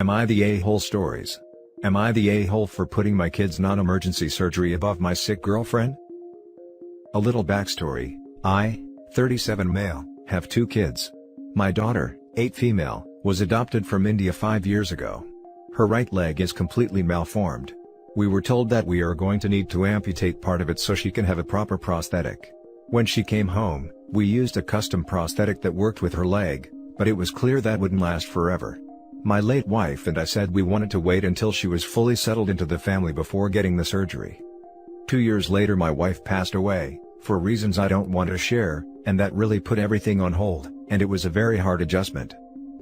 Am I the a-hole stories? Am I the a-hole for putting my kid's non-emergency surgery above my sick girlfriend? A little backstory: I, 37 male, have 2 kids. My daughter, 8 female, was adopted from India 5 years ago. Her right leg is completely malformed. We were told that we are going to need to amputate part of it so she can have a proper prosthetic. When she came home, we used a custom prosthetic that worked with her leg, but it was clear that wouldn't last forever. My late wife and I said we wanted to wait until she was fully settled into the family before getting the surgery. 2 years later my wife passed away, for reasons I don't want to share, and that really put everything on hold, and it was a very hard adjustment.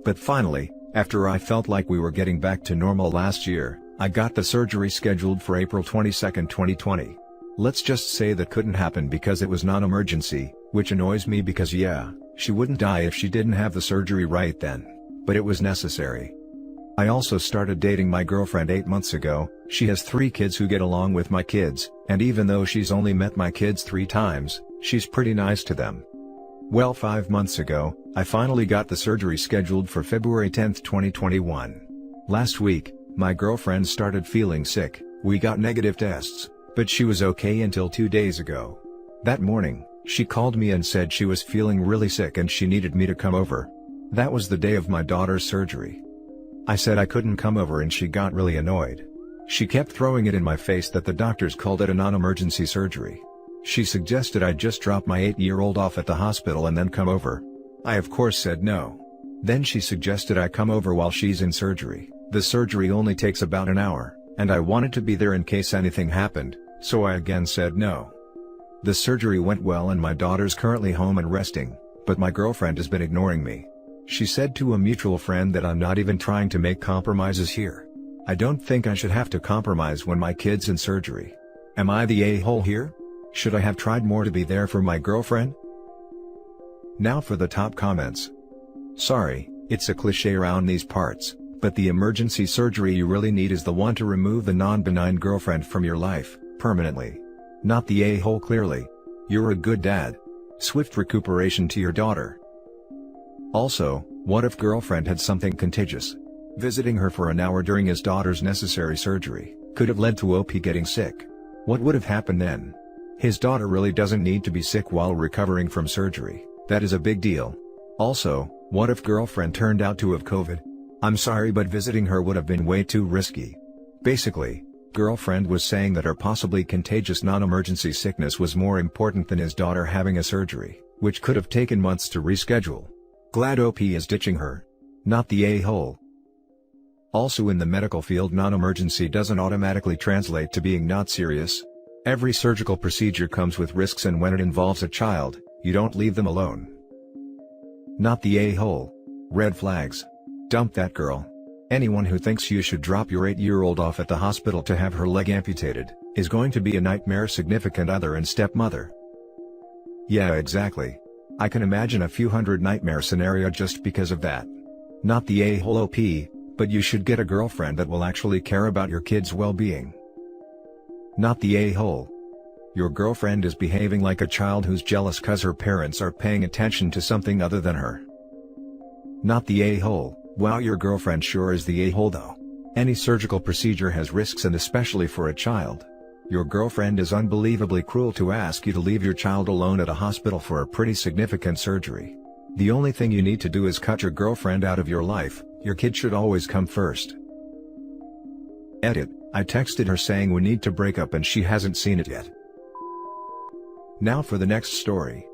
But finally, after I felt like we were getting back to normal last year, I got the surgery scheduled for April 22, 2020. Let's just say that couldn't happen because it was non-emergency, which annoys me because yeah, she wouldn't die if she didn't have the surgery right then. But it was necessary. I also started dating my girlfriend 8 months ago. She has 3 kids who get along with my kids, and even though she's only met my kids 3 times, she's pretty nice to them. Well, 5 months ago, I finally got the surgery scheduled for February 10, 2021. Last week, my girlfriend started feeling sick. We got negative tests, but she was okay until 2 days ago. That morning, she called me and said she was feeling really sick and she needed me to come over. That was the day of my daughter's surgery. I said I couldn't come over and she got really annoyed. She kept throwing it in my face that the doctors called it a non-emergency surgery. She suggested I just drop my 8-year-old off at the hospital and then come over. I of course said no. Then she suggested I come over while she's in surgery. The surgery only takes about an hour, and I wanted to be there in case anything happened, so I again said no. The surgery went well and my daughter's currently home and resting, but my girlfriend has been ignoring me. She said to a mutual friend that I'm not even trying to make compromises here. I don't think I should have to compromise when my kid's in surgery. Am I the a-hole here? Should I have tried more to be there for my girlfriend? Now for the top comments. Sorry, it's a cliche around these parts, but the emergency surgery you really need is the one to remove the non-benign girlfriend from your life, permanently. Not the a-hole clearly. You're a good dad. Swift recuperation to your daughter. Also, what if girlfriend had something contagious? Visiting her for an hour during his daughter's necessary surgery could have led to OP getting sick. What would have happened then? His daughter really doesn't need to be sick while recovering from surgery. That is a big deal. Also, what if girlfriend turned out to have COVID? I'm sorry, but visiting her would have been way too risky. Basically, girlfriend was saying that her possibly contagious non-emergency sickness was more important than his daughter having a surgery, which could have taken months to reschedule. Glad OP is ditching her. Not the a-hole. Also, in the medical field, non-emergency doesn't automatically translate to being not serious. Every surgical procedure comes with risks, and when it involves a child, you don't leave them alone. Not the a-hole. Red flags. Dump that girl. Anyone who thinks you should drop your 8-year-old off at the hospital to have her leg amputated is going to be a nightmare significant other and stepmother. Yeah, exactly. I can imagine a few hundred nightmare scenario just because of that. Not the a-hole OP, but you should get a girlfriend that will actually care about your kid's well-being. Not the a-hole. Your girlfriend is behaving like a child who's jealous cause her parents are paying attention to something other than her. Not the a-hole. Wow, your girlfriend sure is the a-hole though. Any surgical procedure has risks, and especially for a child. Your girlfriend is unbelievably cruel to ask you to leave your child alone at a hospital for a pretty significant surgery. The only thing you need to do is cut your girlfriend out of your life. Your kid should always come first. Edit: I texted her saying we need to break up and she hasn't seen it yet. Now for the next story.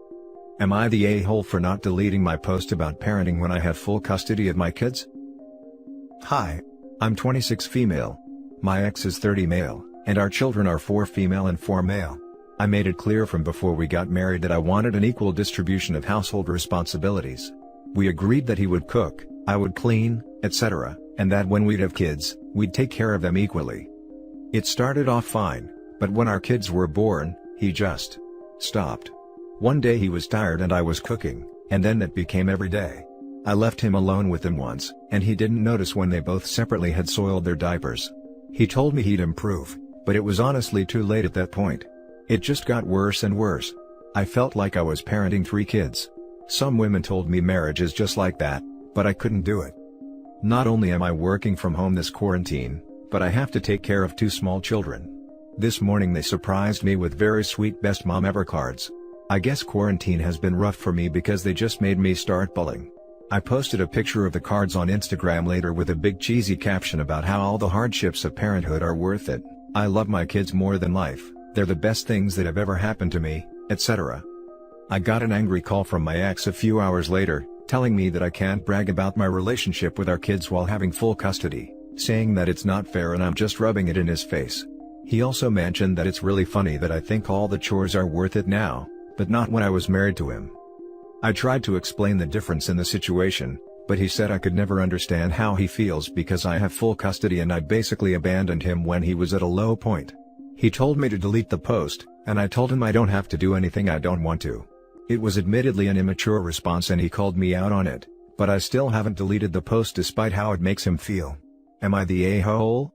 Am I the a-hole for not deleting my post about parenting when I have full custody of my kids? Hi. I'm 26 female. My ex is 30 male, and our children are 4 female and 4 male. I made it clear from before we got married that I wanted an equal distribution of household responsibilities. We agreed that he would cook, I would clean, etc., and that when we'd have kids, we'd take care of them equally. It started off fine, but when our kids were born, he just stopped. One day he was tired and I was cooking, and then that became every day. I left him alone with them once, and he didn't notice when they both separately had soiled their diapers. He told me he'd improve, but it was honestly too late at that point. It just got worse and worse. I felt like I was parenting 3 kids. Some women told me marriage is just like that, but I couldn't do it. Not only am I working from home this quarantine, but I have to take care of 2 small children. This morning they surprised me with very sweet best mom ever cards. I guess quarantine has been rough for me because they just made me start bullying. I posted a picture of the cards on Instagram later with a big cheesy caption about how all the hardships of parenthood are worth it. I love my kids more than life, they're the best things that have ever happened to me, etc. I got an angry call from my ex a few hours later, telling me that I can't brag about my relationship with our kids while having full custody, saying that it's not fair and I'm just rubbing it in his face. He also mentioned that it's really funny that I think all the chores are worth it now, but not when I was married to him. I tried to explain the difference in the situation, but he said I could never understand how he feels because I have full custody and I basically abandoned him when he was at a low point. He told me to delete the post, and I told him I don't have to do anything I don't want to. It was admittedly an immature response and he called me out on it, but I still haven't deleted the post despite how it makes him feel. Am I the a-hole?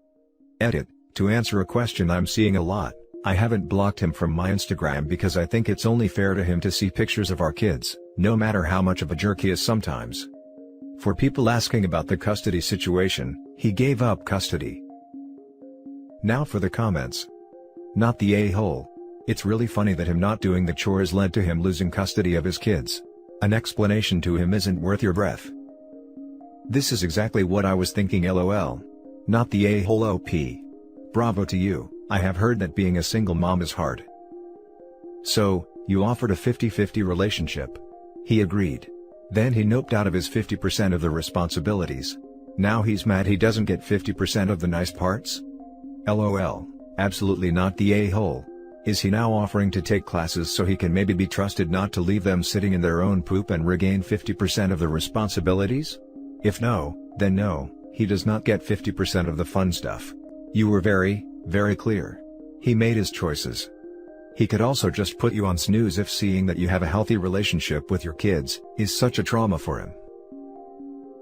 Edit. To answer a question I'm seeing a lot, I haven't blocked him from my Instagram because I think it's only fair to him to see pictures of our kids, no matter how much of a jerk he is sometimes. For people asking about the custody situation, he gave up custody. Now for the comments. Not the a-hole. It's really funny that him not doing the chores led to him losing custody of his kids. An explanation to him isn't worth your breath. This is exactly what I was thinking, lol. Not the a-hole OP. Bravo to you. I have heard that being a single mom is hard. So, you offered a 50-50 relationship. He agreed. Then he noped out of his 50% of the responsibilities. Now he's mad he doesn't get 50% of the nice parts? LOL. Absolutely not the a-hole. Is he now offering to take classes so he can maybe be trusted not to leave them sitting in their own poop and regain 50% of the responsibilities? If no, then no, he does not get 50% of the fun stuff. You were very, very clear. He made his choices. He could also just put you on snooze if seeing that you have a healthy relationship with your kids is such a trauma for him.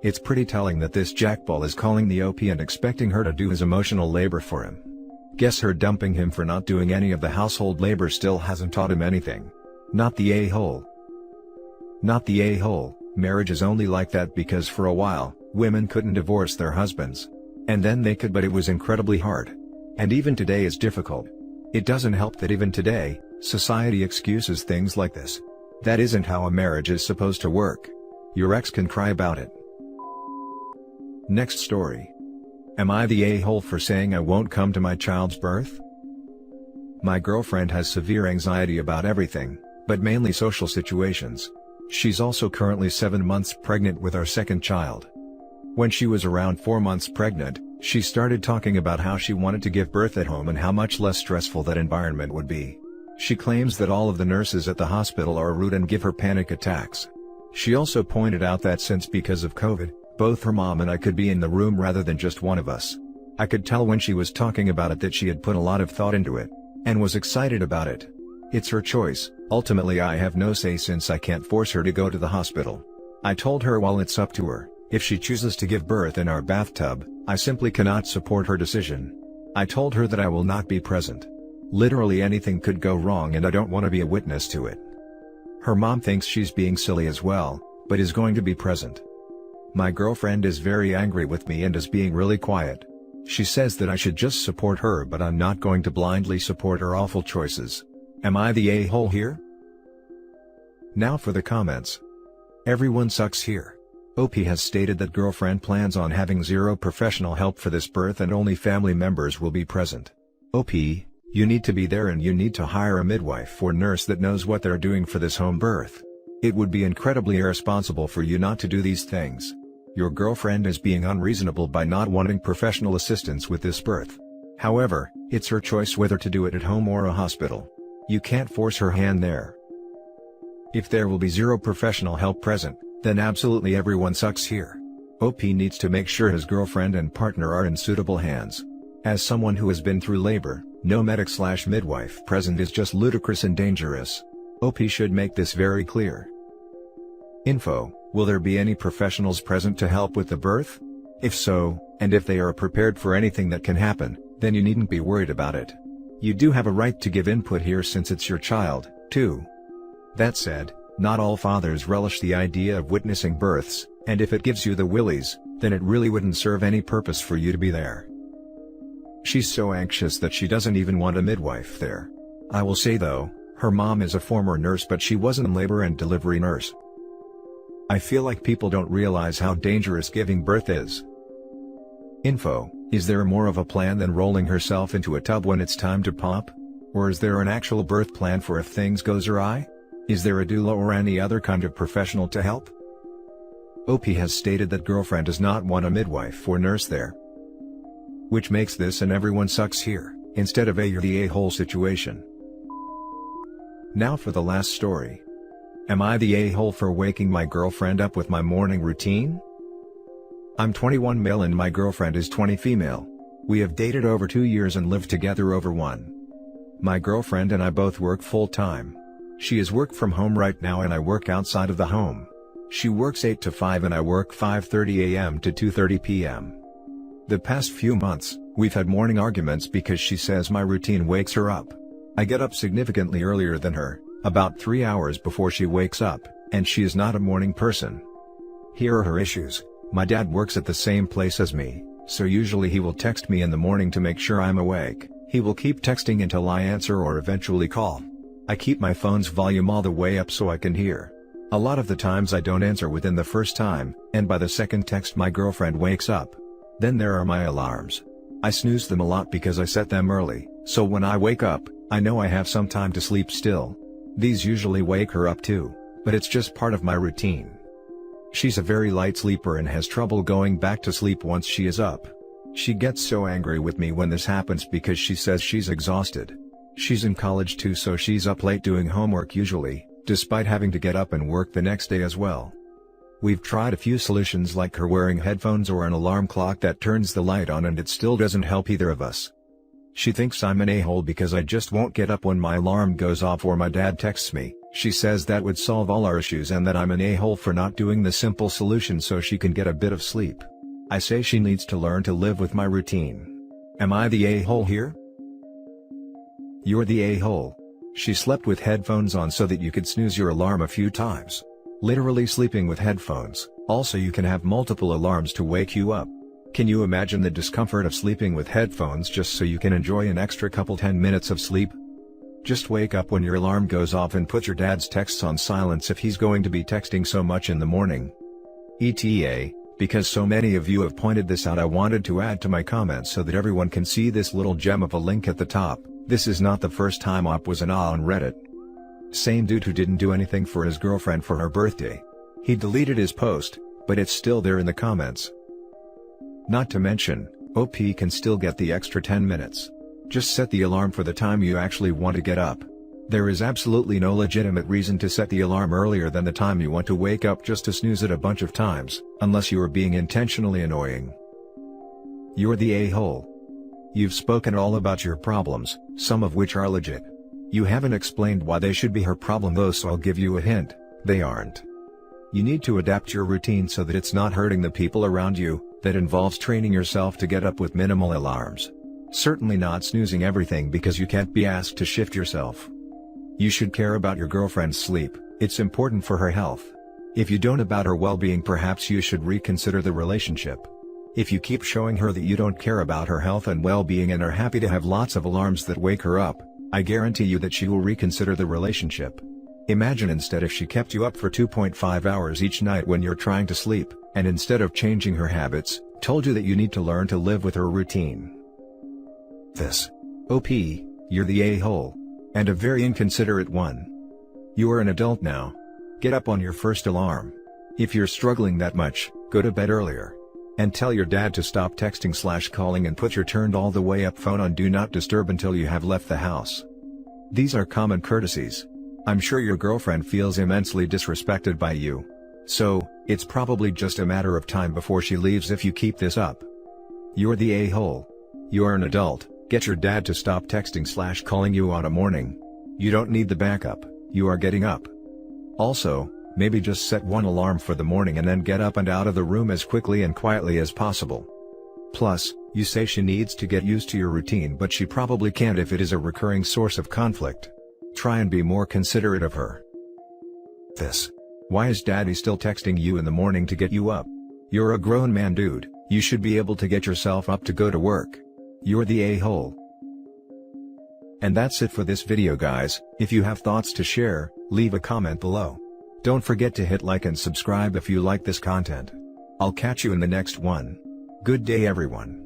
It's pretty telling that this jackball is calling the OP and expecting her to do his emotional labor for him. Guess her dumping him for not doing any of the household labor still hasn't taught him anything. Not the a-hole. Not the a-hole. Marriage is only like that because for a while, women couldn't divorce their husbands. And then they could, but it was incredibly hard. And even today is difficult. It doesn't help that even today, society excuses things like this. That isn't how a marriage is supposed to work. Your ex can cry about it. Next story. Am I the a-hole for saying I won't come to my child's birth? My girlfriend has severe anxiety about everything, but mainly social situations. She's also currently 7 months pregnant with our second child. When she was around 4 months pregnant, she started talking about how she wanted to give birth at home and how much less stressful that environment would be. She claims that all of the nurses at the hospital are rude and give her panic attacks. She also pointed out that since because of COVID, both her mom and I could be in the room rather than just one of us. I could tell when she was talking about it that she had put a lot of thought into it, and was excited about it. It's her choice, ultimately I have no say since I can't force her to go to the hospital. I told her while it's up to her, if she chooses to give birth in our bathtub, I simply cannot support her decision. I told her that I will not be present. Literally anything could go wrong and I don't want to be a witness to it. Her mom thinks she's being silly as well, but is going to be present. My girlfriend is very angry with me and is being really quiet. She says that I should just support her, but I'm not going to blindly support her awful choices. Am I the a-hole here? Now for the comments. Everyone sucks here. OP has stated that girlfriend plans on having zero professional help for this birth and only family members will be present. OP, you need to be there and you need to hire a midwife or nurse that knows what they're doing for this home birth. It would be incredibly irresponsible for you not to do these things. Your girlfriend is being unreasonable by not wanting professional assistance with this birth. However, it's her choice whether to do it at home or a hospital. You can't force her hand there. If there will be zero professional help present, then absolutely everyone sucks here. OP needs to make sure his girlfriend and partner are in suitable hands. As someone who has been through labor, no medic/midwife present is just ludicrous and dangerous. OP should make this very clear. Info: will there be any professionals present to help with the birth? If so, and if they are prepared for anything that can happen, then you needn't be worried about it. You do have a right to give input here since it's your child, too. That said, not all fathers relish the idea of witnessing births, and if it gives you the willies, then it really wouldn't serve any purpose for you to be there. She's so anxious that she doesn't even want a midwife there. I will say though, her mom is a former nurse, but she wasn't a labor and delivery nurse. I feel like people don't realize how dangerous giving birth is. Info: is there more of a plan than rolling herself into a tub when it's time to pop? Or is there an actual birth plan for if things goes awry? Is there a doula or any other kind of professional to help? OP has stated that girlfriend does not want a midwife or nurse there. Which makes this an everyone sucks here, instead of a you're the a-hole situation. Now for the last story. Am I the a-hole for waking my girlfriend up with my morning routine? I'm 21 male and my girlfriend is 20 female. We have dated over 2 years and lived together over 1. My girlfriend and I both work full-time. She is work from home right now and I work outside of the home. She works 8 to 5 and I work 5:30 a.m. to 2:30 p.m. The past few months, we've had morning arguments because she says my routine wakes her up. I get up significantly earlier than her, about 3 hours before she wakes up, and she is not a morning person. Here are her issues. My dad works at the same place as me, so usually he will text me in the morning to make sure I'm awake. He will keep texting until I answer or eventually call. I keep my phone's volume all the way up so I can hear. A lot of the times I don't answer within the first time, and by the second text my girlfriend wakes up. Then there are my alarms. I snooze them a lot because I set them early, so when I wake up, I know I have some time to sleep still. These usually wake her up too, but it's just part of my routine. She's a very light sleeper and has trouble going back to sleep once she is up. She gets so angry with me when this happens because she says she's exhausted. She's in college too, so she's up late doing homework usually, despite having to get up and work the next day as well. We've tried a few solutions like her wearing headphones or an alarm clock that turns the light on, and it still doesn't help either of us. She thinks I'm an a-hole because I just won't get up when my alarm goes off or my dad texts me. She says that would solve all our issues and that I'm an a-hole for not doing the simple solution so she can get a bit of sleep. I say she needs to learn to live with my routine. Am I the a-hole here? You're the a-hole. She slept with headphones on so that you could snooze your alarm a few times. Literally sleeping with headphones, also you can have multiple alarms to wake you up. Can you imagine the discomfort of sleeping with headphones just so you can enjoy an extra couple 10 minutes of sleep? Just wake up when your alarm goes off and put your dad's texts on silence if he's going to be texting so much in the morning. ETA, because so many of you have pointed this out, I wanted to add to my comments so that everyone can see this little gem of a link at the top. This is not the first time OP was an A on Reddit. Same dude who didn't do anything for his girlfriend for her birthday. He deleted his post, but it's still there in the comments. Not to mention, OP can still get the extra 10 minutes. Just set the alarm for the time you actually want to get up. There is absolutely no legitimate reason to set the alarm earlier than the time you want to wake up just to snooze it a bunch of times, unless you are being intentionally annoying. You're the a-hole. You've spoken all about your problems, some of which are legit. You haven't explained why they should be her problem though, so I'll give you a hint: they aren't. You need to adapt your routine so that it's not hurting the people around you. That involves training yourself to get up with minimal alarms. Certainly not snoozing everything because you can't be asked to shift yourself. You should care about your girlfriend's sleep, it's important for her health. If you don't about her well-being, perhaps you should reconsider the relationship. If you keep showing her that you don't care about her health and well-being and are happy to have lots of alarms that wake her up, I guarantee you that she will reconsider the relationship. Imagine instead if she kept you up for 2.5 hours each night when you're trying to sleep, and instead of changing her habits, told you that you need to learn to live with her routine. This. OP, you're the a-hole. And a very inconsiderate one. You are an adult now. Get up on your first alarm. If you're struggling that much, go to bed earlier. And tell your dad to stop texting/calling and put your turned all the way up phone on do not disturb until you have left the house. These are common courtesies. I'm sure your girlfriend feels immensely disrespected by you. So, it's probably just a matter of time before she leaves if you keep this up. You're the a-hole. You are an adult, get your dad to stop texting/calling you on a morning. You don't need the backup, you are getting up. Also, maybe just set one alarm for the morning and then get up and out of the room as quickly and quietly as possible. Plus, you say she needs to get used to your routine, but she probably can't if it is a recurring source of conflict. Try and be more considerate of her. This. Why is daddy still texting you in the morning to get you up? You're a grown man, dude, you should be able to get yourself up to go to work. You're the a-hole. And that's it for this video, guys. If you have thoughts to share, leave a comment below. Don't forget to hit like and subscribe if you like this content. I'll catch you in the next one. Good day, everyone.